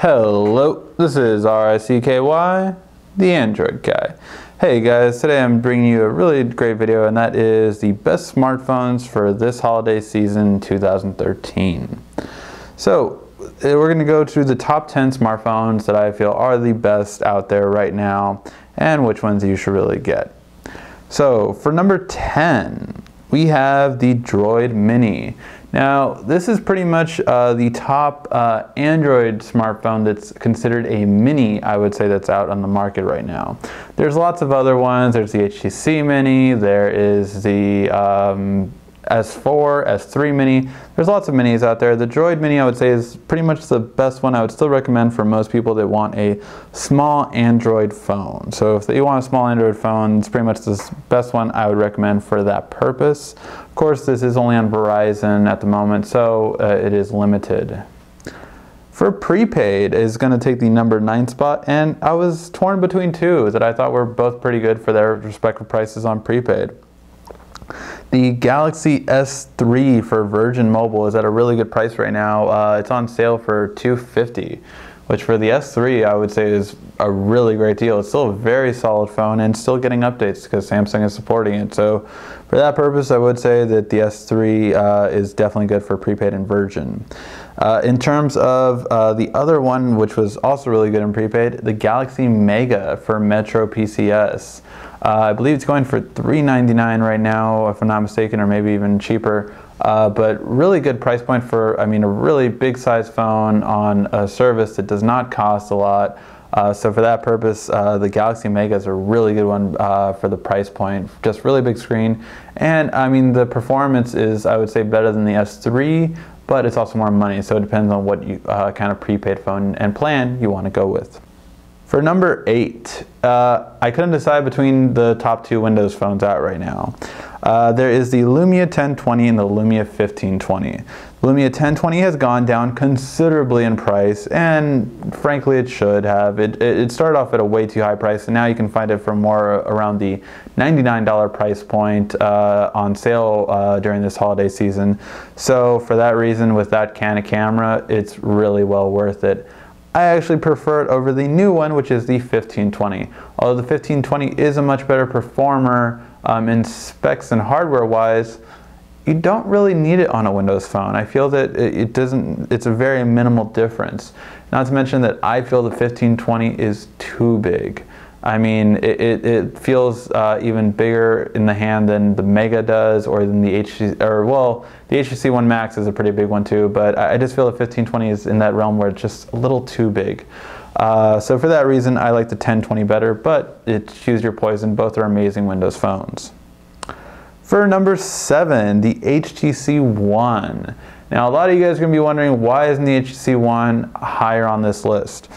Hello, this is RICKY, the Android guy. Hey guys, today I'm bringing you a really great video, and that is the best smartphones for this holiday season 2013. So we're going to go through the top 10 smartphones that I feel are the best out there right now and which ones you should really get. So for number 10, we have the Droid Mini. Now, this is pretty much the top Android smartphone that's considered a mini, I would say, that's out on the market right now. There's lots of other ones. There's the HTC Mini, there is the S4, S3 Mini. There's lots of minis out there. The Droid Mini, I would say, is pretty much the best one I would still recommend for most people that want a small Android phone. So if you want a small Android phone, it's pretty much the best one I would recommend for that purpose. Of course, this is only on Verizon at the moment, so it is limited. For prepaid is going to take the number 9 spot, and I was torn between two that I thought were both pretty good for their respective prices on prepaid. The Galaxy S3 for Virgin Mobile is at a really good price right now. It's on sale for $250, which for the S3 I would say is a really great deal. It's still a very solid phone and still getting updates because Samsung is supporting it. So for that purpose, I would say that the S3 is definitely good for prepaid and Virgin. In terms of the other one, which was also really good in prepaid, the Galaxy Mega for Metro PCS. I believe it's going for $399 right now, if I'm not mistaken, or maybe even cheaper. But really good price point for, I mean, a really big size phone on a service that does not cost a lot. So for that purpose, the Galaxy Mega is a really good one for the price point. Just really big screen. And I mean, the performance is, I would say, better than the S3, but it's also more money. So it depends on what you, kind of prepaid phone and plan you want to go with. For number 8, I couldn't decide between the top two Windows phones out right now. There is the Lumia 1020 and the Lumia 1520. Lumia 1020 has gone down considerably in price, and frankly it should have. It started off at a way too high price, and now you can find it for more around the $99 price point on sale during this holiday season. So for that reason, with that kind of camera, it's really well worth it. I actually prefer it over the new one, which is the 1520. Although the 1520 is a much better performer in specs and hardware-wise, you don't really need it on a Windows phone. I feel that it's a very minimal difference. Not to mention that I feel the 1520 is too big. I mean, it feels even bigger in the hand than the Mega does, or than the HTC, or well, the HTC One Max is a pretty big one too, but I just feel the 1520 is in that realm where it's just a little too big. So for that reason, I like the 1020 better, but choose your poison. Both are amazing Windows phones. For number 7, the HTC One. Now, a lot of you guys are going to be wondering, why isn't the HTC One higher on this list?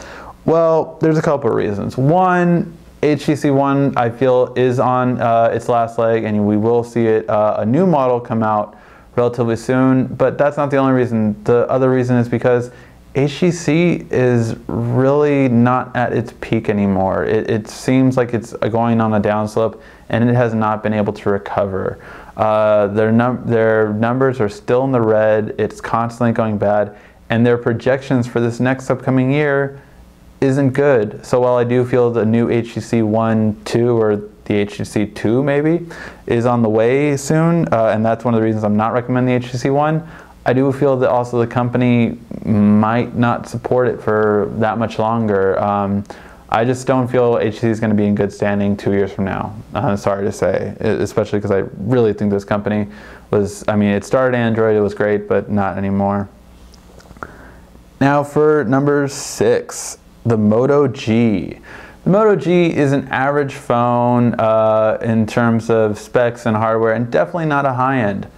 Well, there's a couple of reasons. One, HTC One, I feel, is on its last leg, and we will see a new model come out relatively soon, but that's not the only reason. The other reason is because HTC is really not at its peak anymore. It seems like it's going on a downslope, and it has not been able to recover. Their numbers are still in the red. It's constantly going bad, and their projections for this next upcoming year isn't good. So while I do feel the new HTC One 2, or the HTC 2 maybe, is on the way soon, and that's one of the reasons I'm not recommending the HTC One, I do feel that also the company might not support it for that much longer. I just don't feel HTC is going to be in good standing 2 years from now. Sorry to say, especially because I really think this company was, I mean, it started Android, it was great, but not anymore. Now for number 6, the Moto G. The Moto G is an average phone in terms of specs and hardware, and definitely not a high-end,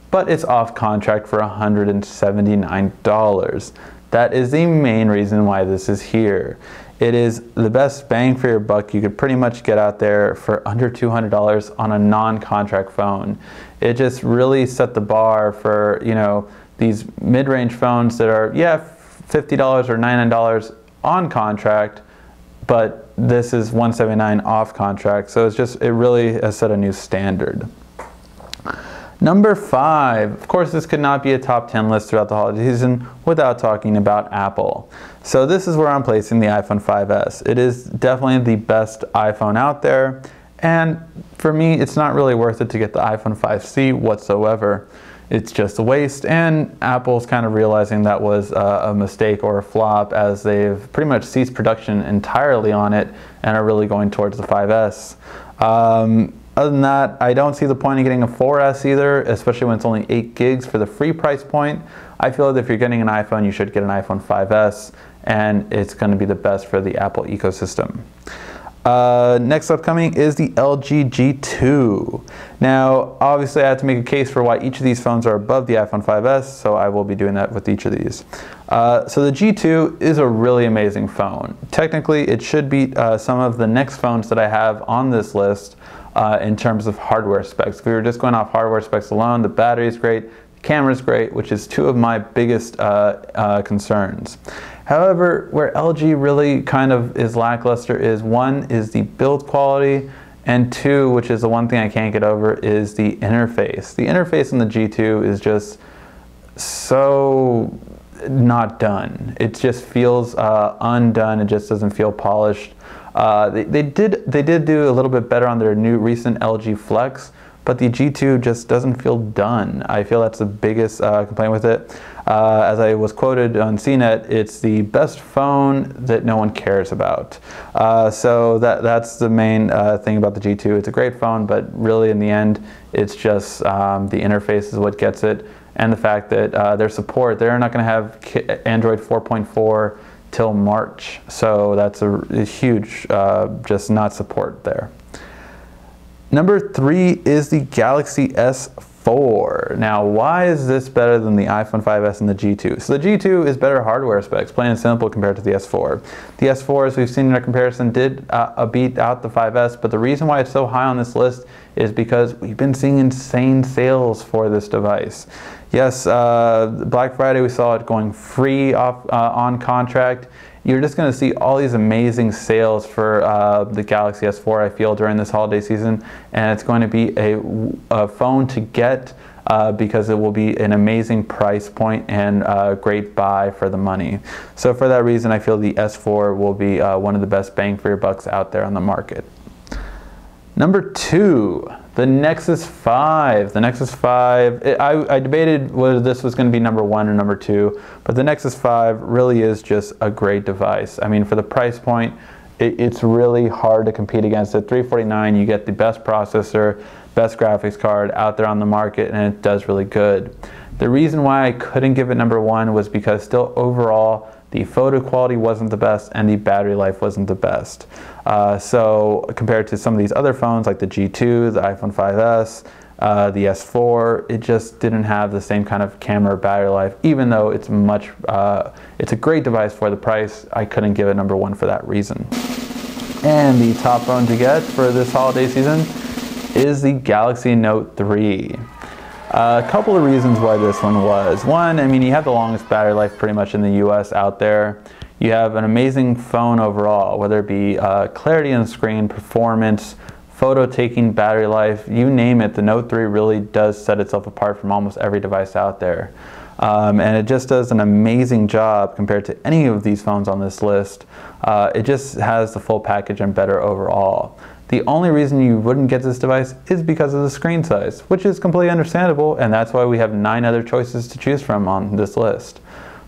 but it's off contract for $179. That is the main reason why this is here. It is the best bang for your buck you could pretty much get out there for under $200 on a non-contract phone. It just really set the bar for, you know, these mid-range phones that are, yeah, $50 or $99 on contract, but this is $179 off contract. So it's just, it really has set a new standard. Number 5, of course this could not be a top 10 list throughout the holiday season without talking about Apple. So this is where I'm placing the iPhone 5S. It is definitely the best iPhone out there, and for me it's not really worth it to get the iPhone 5C whatsoever. It's just a waste, and Apple's kind of realizing that was a mistake or a flop, as they've pretty much ceased production entirely on it and are really going towards the 5S. Other than that, I don't see the point in getting a 4S either, especially when it's only 8 gigs for the free price point. I feel that if you're getting an iPhone, you should get an iPhone 5S, and it's going to be the best for the Apple ecosystem. Next upcoming is the LG G2. Now, obviously I have to make a case for why each of these phones are above the iPhone 5S, so I will be doing that with each of these. So the G2 is a really amazing phone. Technically, it should beat some of the next phones that I have on this list in terms of hardware specs. If we were just going off hardware specs alone, the battery is great, the camera is great, which is 2 of my biggest concerns. However, where LG really kind of is lackluster is, 1 is the build quality, and 2, which is the one thing I can't get over, is the interface. The interface in the G2 is just so not done. It just feels undone. It just doesn't feel polished. They did do a little bit better on their new recent LG Flex, but the G2 just doesn't feel done. I feel that's the biggest complaint with it. As I was quoted on CNET, it's the best phone that no one cares about. So that's the main thing about the G2. It's a great phone, but really in the end, it's just the interface is what gets it, and the fact that their support, they're not going to have Android 4.4 till March. So that's a huge just not support there. Number 3 is the Galaxy S4. Now, why is this better than the iPhone 5S and the G2? So the G2 is better hardware specs, plain and simple, compared to the S4. The S4, as we've seen in our comparison, did beat out the 5S, but the reason why it's so high on this list is because we've been seeing insane sales for this device. Yes, Black Friday we saw it going free off on contract. You're just going to see all these amazing sales for the Galaxy S4, I feel, during this holiday season, and it's going to be a phone to get because it will be an amazing price point and a great buy for the money. So for that reason, I feel the S4 will be one of the best bang for your bucks out there on the market. Number 2, the Nexus 5. The Nexus 5, I debated whether this was going to be number 1 or number 2, but the Nexus 5 really is just a great device. I mean, for the price point, it's really hard to compete against it. $349, you get the best processor, best graphics card out there on the market, and it does really good. The reason why I couldn't give it number 1 was because still overall, the photo quality wasn't the best and the battery life wasn't the best. So compared to some of these other phones like the G2, the iPhone 5S, the S4, it just didn't have the same kind of camera battery life. Even though it's it's a great device for the price, I couldn't give it number 1 for that reason. And the top phone to get for this holiday season is the Galaxy Note 3. A couple of reasons why this one was. 1, I mean, you have the longest battery life pretty much in the US out there. You have an amazing phone overall, whether it be clarity on the screen, performance, photo taking, battery life, you name it. The Note 3 really does set itself apart from almost every device out there. And it just does an amazing job compared to any of these phones on this list. It just has the full package and better overall. The only reason you wouldn't get this device is because of the screen size, which is completely understandable, and that's why we have 9 other choices to choose from on this list.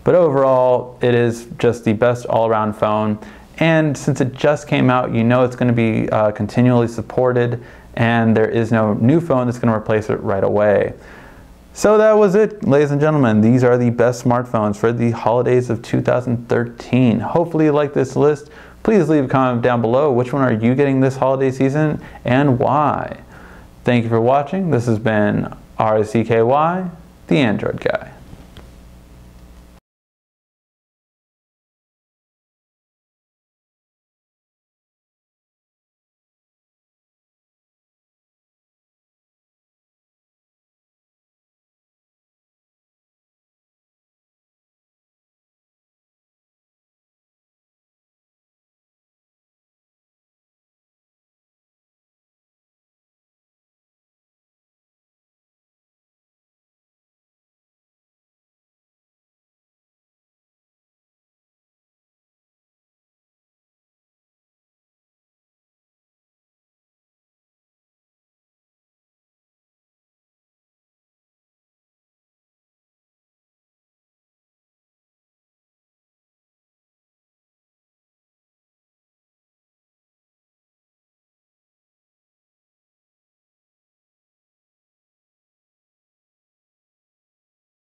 But overall, it is just the best all-around phone, and since it just came out, you know it's going to be continually supported, and there is no new phone that's going to replace it right away. So that was it, ladies and gentlemen. These are the best smartphones for the holidays of 2013. Hopefully you like this list. Please leave a comment down below. Which one are you getting this holiday season and why? Thank you for watching. This has been RSCKY, the Android Guy.